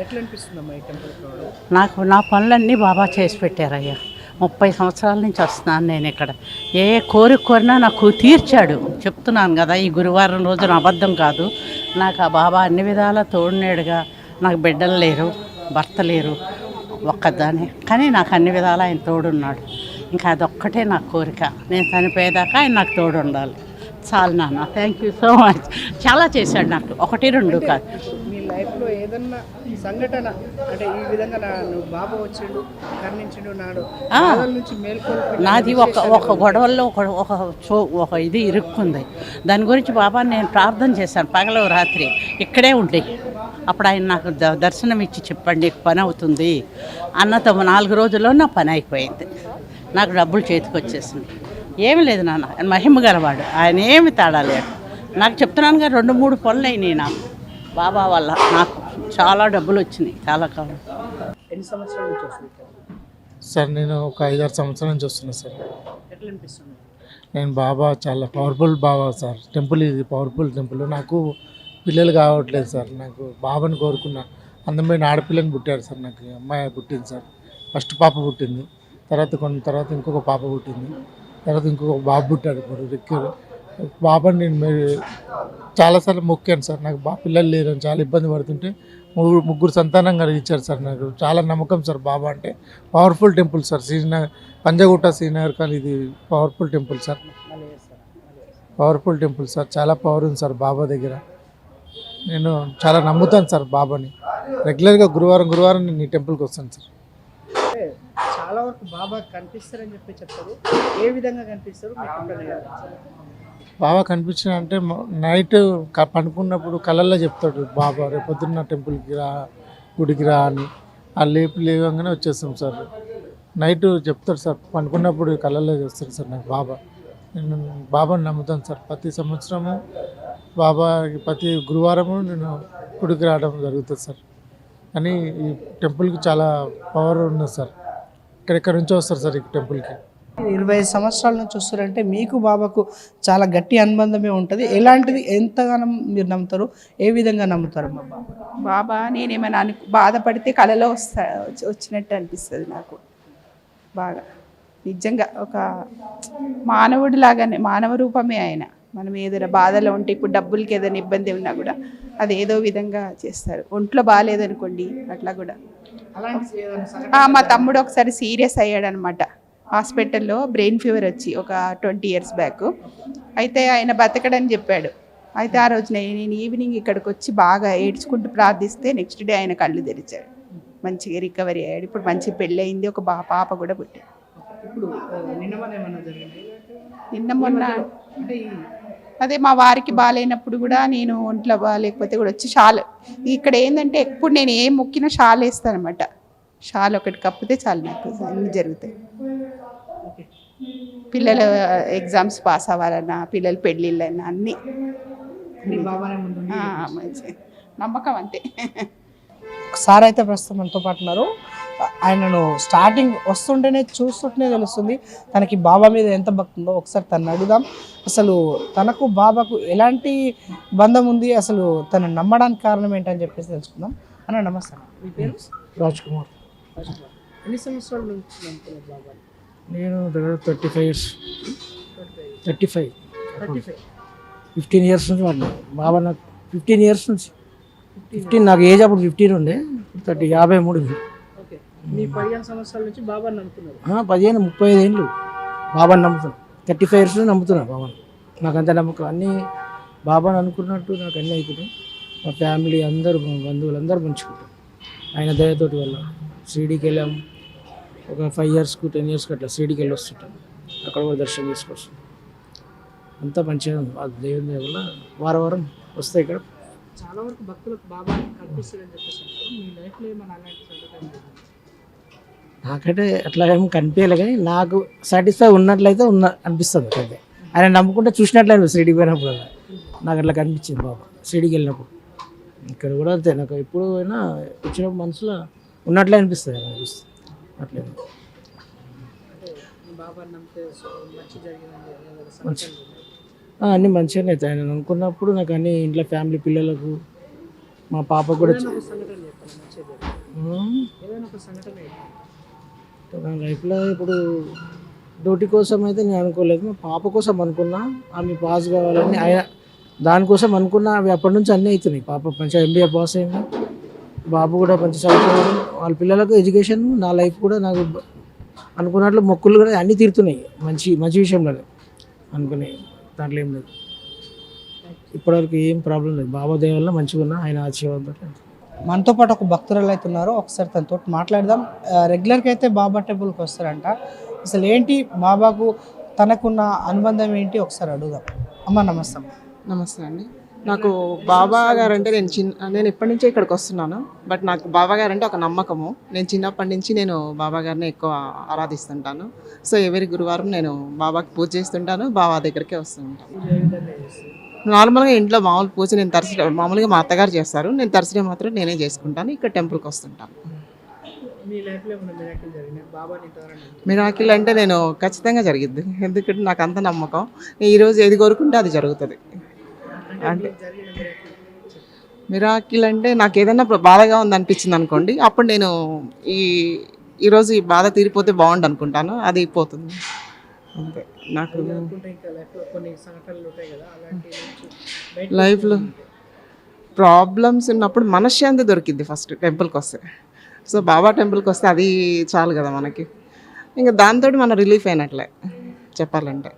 ఎట్లా అనిపిస్తుందమ్మా ఈ టెంపుల్కి రావడం? నాకు నా పనులన్నీ బాబా చేసి పెట్టారయ్యా. 30 సంవత్సరాల నుంచి వస్తున్నాను నేను ఇక్కడ. ఏ కోరిక కోరినా నాకు తీర్చాడు. చెప్తున్నాను కదా, ఈ గురువారం రోజున అబద్ధం కాదు. నాకు ఆ బాబా అన్ని విధాలా తోడునేడుగా. నాకు బిడ్డలు లేరు, భర్త లేరు, ఒక్కదానే. కానీ నాకు అన్ని విధాలా ఆయన తోడున్నాడు. ఇంకా అదొక్కటే నా కోరిక. నేను చనిపోయేదాకా ఆయన నాకు తోడు ఉండాలి. చాలు నాన్న. Thank you so much. చాలా చేశాడు నాకు, ఒకటి రెండు కాదు. ఇప్పుడు మీ లైఫ్లో ఏదన్నా సంఘటన అంటే ఈ విధంగా నువ్వు బాబా వచ్చిండు, కర్ణించిండు నాడు బాధల నుంచి మేల్కొల్పి నాది ఒక గొడవల్లో ఒక ఇది ఇరుక్కుంది. దాని గురించి బాబా నేను ప్రార్థన చేశాను పగలు రాత్రి. ఇక్కడే ఉండి అప్పుడు ఆయన నాకు దర్శనం ఇచ్చి చెప్పండి పని అవుతుంది అన్నతో 4 రోజుల్లో నా పని అయిపోయింది. నాకు డబ్బులు చేతికి వచ్చేసింది. ఏమి లేదు నాన్న, ఆయన మహిమ గలవాడు. ఆయన ఏమి తేడా లేడు. నాకు చెప్తున్నాను కదా, 2-3 పనులు అయినాయి నాకు బాబా వల్ల. నాకు చాలా డబ్బులు వచ్చినాయి చాలా కాలం. ఎన్ని సంవత్సరాల నుంచి వస్తుంది? సార్ నేను ఒక 5-6 సంవత్సరాల నుంచి వస్తున్నా సార్. ఎట్లా అనిపిస్తుంది? నేను బాబా చాలా పవర్ఫుల్ బాబా సార్. టెంపుల్ ఇది పవర్ఫుల్ టెంపుల్. నాకు పిల్లలు కావట్లేదు సార్. నాకు బాబాని కోరుకున్నా. అందమైన ఆడపిల్లని పుట్టారు సార్. నాకు అమ్మాయి పుట్టింది సార్. ఫస్ట్ పాప పుట్టింది, తర్వాత ఇంకొక పాప పుట్టింది, తర్వాత ఇంకొక బాబు పుట్టాడు. ఇప్పుడు రెక్యూర్ బాబాని నేను చాలాసార్లు మొక్కాను సార్. నాకు పిల్లలు లేరని చాలా ఇబ్బంది పడుతుంటే ముగ్గురు సంతానం కలిగించారు సార్. నాకు చాలా నమ్మకం సార్. బాబా అంటే powerful temple sir. Srinagar Panjagutta Srinagar కానీ ఇది powerful temple sir. Powerful temple sir. చాలా పవర్ ఉంది సార్ బాబా దగ్గర. నేను చాలా నమ్ముతాను సార్ బాబాని. రెగ్యులర్గా గురువారం నేను ఈ టెంపుల్కి వస్తాను సార్. అంటే చాలా వరకు బాబా కనిపిస్తారని చెప్పి చెప్తారు. ఏ విధంగా కనిపిస్తారు? బాబా కనిపించిన అంటే నైట్ పడుకున్నప్పుడు కళల్లో చెప్తాడు బాబా, రేపు పొద్దున్న టెంపుల్కి రా, గుడికి రా అని. ఆ లేవగానే వచ్చేస్తాం సార్. నైట్ చెప్తాడు సార్. పడుకున్నప్పుడు కళల్లో చేస్తాడు సార్ నాకు బాబా. నేను బాబాని నమ్ముతాను సార్. ప్రతి సంవత్సరము ప్రతి గురువారము నేను గుడికి రావడం జరుగుతుంది సార్. కానీ ఈ టెంపుల్కి చాలా పవర్ ఉన్నది సార్. ఎక్కడెక్కడి నుంచో వస్తారు సార్ ఈ టెంపుల్కి. 25 సంవత్సరాల నుంచి వస్తారంటే మీకు బాబాకు చాలా గట్టి అనుబంధమే ఉంటుంది. ఎలాంటిది, ఎంతగానో మీరు నమ్ముతారు? ఏ విధంగా నమ్ముతారు బాబా? బాబా నేనేమైనా బాధపడితే కళలో వచ్చినట్టు అనిపిస్తుంది నాకు బాగా. నిజంగా ఒక మానవుడి లాగానే, మానవ రూపమే ఆయన. మనం ఏదైనా బాధలో ఉంటే, ఇప్పుడు డబ్బులకి ఏదైనా ఇబ్బంది ఉన్నా కూడా అది ఏదో విధంగా చేస్తారు. ఒంట్లో బాగాలేదనుకోండి, అట్లా కూడా. మా తమ్ముడు ఒకసారి సీరియస్ అయ్యాడనమాట. హాస్పిటల్లో బ్రెయిన్ ఫీవర్ వచ్చి ఒక 20 years బ్యాక్. అయితే ఆయన బతకడని చెప్పాడు. అయితే ఆ రోజు నేను ఈవినింగ్ ఇక్కడికి వచ్చి బాగా ఏడ్చుకుంటూ ప్రార్థిస్తే నెక్స్ట్ డే ఆయన కళ్ళు తెరిచాడు. మంచిగా రికవరీ అయ్యాడు. ఇప్పుడు మంచి పెళ్ళి అయింది. ఒక పాప కూడా పుట్టింది. ఇప్పుడు నిన్న మొన్న అదే మా వారికి బాగాలేనప్పుడు కూడా నేను ఒంట్లో బాగాలేకపోతే కూడా వచ్చి షాల్, ఇక్కడ ఏంటంటే ఎప్పుడు నేను ఏం మొక్కినా షాల్ వేస్తాను అనమాట. షాల్ ఒకటి కప్పితే చాలు, నాకు అన్నీ జరుగుతాయి. పిల్లల ఎగ్జామ్స్ పాస్ అవ్వాలన్నా, పిల్లల పెళ్ళిళ్ళన్నా అన్నీ మంచి నమ్మకం అంతే. సార్ అయితే ప్రస్తుతం మనతో పాటు ఉన్నారు. ఆయనను స్టార్టింగ్ వస్తుంటేనే చూస్తుంటేనే తెలుస్తుంది తనకి బాబా మీద ఎంత భక్తి ఉందో. ఒకసారి తను అడుగుదాం, అసలు తనకు బాబాకు ఎలాంటి బంధం ఉంది, అసలు తను నమ్మడానికి కారణం ఏంటని చెప్పేసి తెలుసుకుందాం. అన్న నమస్తే. మీ పేరు? రాజ్ కుమార్. ఎన్ని సంవత్సరాల నుంచి నమ్ముతున్నారు బాబా? నేను దగ్గర 35 years. 35 15 years నుంచి వాడినాను బాబా. నాకు 15 years నుంచి. 15 నాకు ఏజ్ అప్పుడు 15 ఉండే, 53. ఓకే, మీ 15 సంవత్సరాల నుంచి బాబాని నమ్ముతున్నారు? 35 ఏళ్ళు బాబాని నమ్ముతున్నాను. 35 years నుంచి నమ్ముతున్నాను బాబాని. నాకు అంత నమ్మకం. అన్నీ బాబాని అనుకున్నట్టు నాకు అన్నీ అవుతున్నాయి. మా ఫ్యామిలీ అందరూ, బంధువులు అందరూ పంచుకుంటాం ఆయన దయతోటి వల్ల. షిరిడీకి వెళ్ళాం ఒక 5 years 10 years అట్లా. షిరిడీకి వెళ్ళి వస్తుంటాం, అక్కడ కూడా దర్శనం చేసుకొస్తాం. అంతా మంచిగా ఆ దేవుని దయ వల్ల వారం వస్తాయి. ఇక్కడ చాలా వరకు భక్తులకు బాబా కనిపిస్తారని చెప్పేసి అంటారు. మీ లైఫ్లో ఏమైనా అలాంటి సందర్భం? నాకంటే అట్లా ఏమో కనిపించలే, కానీ నాకు సాటిస్ఫై ఉన్నట్లయితే అనిపిస్తుంది. అంతే. ఆయన నమ్ముకుంటే చూసినట్లయితే షిరిడీకి పోయినప్పుడు నాకు అట్లా కనిపించింది బాబా. షిరిడీకి వెళ్ళినప్పుడు ఇక్కడ కూడా అంతే. నాకు ఎప్పుడు అయినా వచ్చినప్పుడు మనసులో ఉన్నట్లే అనిపిస్తుంది. అనిపిస్తుంది అట్లే. అన్నీ మంచిగానే అవుతాయి. ఆయన అనుకున్నప్పుడు నాకు అన్ని ఇంట్లో ఫ్యామిలీ పిల్లలకు మా పాప కూడా నా లైఫ్లో ఇప్పుడు డ్యూటీ కోసం అయితే నేను అనుకోలేదు, మా పాప కోసం అనుకున్నా. ఆమె పాస్ కావాలని ఆయన దానికోసం అనుకున్నా. అవి అప్పటి నుంచి అన్నీ అవుతున్నాయి. పాప మంచిగా ఎంబీఏ పాస్ అయింది, బాబు కూడా మంచి చదువుకోవడం, వాళ్ళ పిల్లలకు ఎడ్యుకేషన్, నా లైఫ్ కూడా నాకు అనుకున్నట్లు మొక్కులు కూడా అన్నీ తీరుతున్నాయి. మంచి మంచి విషయంలో అనుకునే దాంట్లో ఏం లేదు. ఇప్పటివరకు ఏం ప్రాబ్లం లేదు. బాబా దయ వల్ల మంచిగా ఉన్నా, ఆయన ఆశీర్వాదం. మనతో పాటు ఒక భక్తురాలు అయితే ఉన్నారు, ఒకసారి తనతో మాట్లాడదాం. రెగ్యులర్గా అయితే బాబా టెంపుల్కి వస్తారంట. అసలు ఏంటి బాబాకు తనకున్న అనుబంధం ఏంటి ఒకసారి అడుగుదాం. అమ్మ నమస్తే. నమస్తే అండి. నాకు బాబా గారు అంటే నేను ఎప్పటి నుంచో ఇక్కడికి వస్తున్నాను. బట్ నాకు బాబా గారు అంటే ఒక నమ్మకము. నేను చిన్నప్పటి నుంచి నేను బాబా గారిని ఎక్కువ ఆరాధిస్తుంటాను. సో ఎవరి గురువారం నేను బాబాకి పూజ చేస్తుంటాను, బాబా దగ్గరికే వస్తుంటాను. నార్మల్గా ఇంట్లో మామూలు పూజ నేను థర్స్డే మామూలుగా మా అత్తగారు చేస్తారు, నేను థర్స్డే మాత్రం నేనే చేసుకుంటాను. ఇక్కడ టెంపుల్కి వస్తుంటాను. మిరాకిల్ అంటే నేను ఖచ్చితంగా జరిగిద్ది, ఎందుకంటే నాకు అంత నమ్మకం. ఈరోజు ఏది కోరుకుంటే అది జరుగుతుంది. అంటే మిరాకిల్ అంటే నాకు ఏదైనా బాధగా ఉంది అనిపించింది అనుకోండి, అప్పుడు నేను ఈరోజు ఈ బాధ తీరిపోతే బాగుండు అనుకుంటాను, అది పోతుంది అంతే. నాకు లైఫ్లో ప్రాబ్లమ్స్ ఉన్నప్పుడు మనశ్శాంతి దొరికిద్ది ఫస్ట్ టెంపుల్కి వస్తే. సో బాబా టెంపుల్కి వస్తే అది చాలు కదా మనకి, ఇంకా దాంతో మనం రిలీఫ్ అయినట్లే చెప్పాలంటే.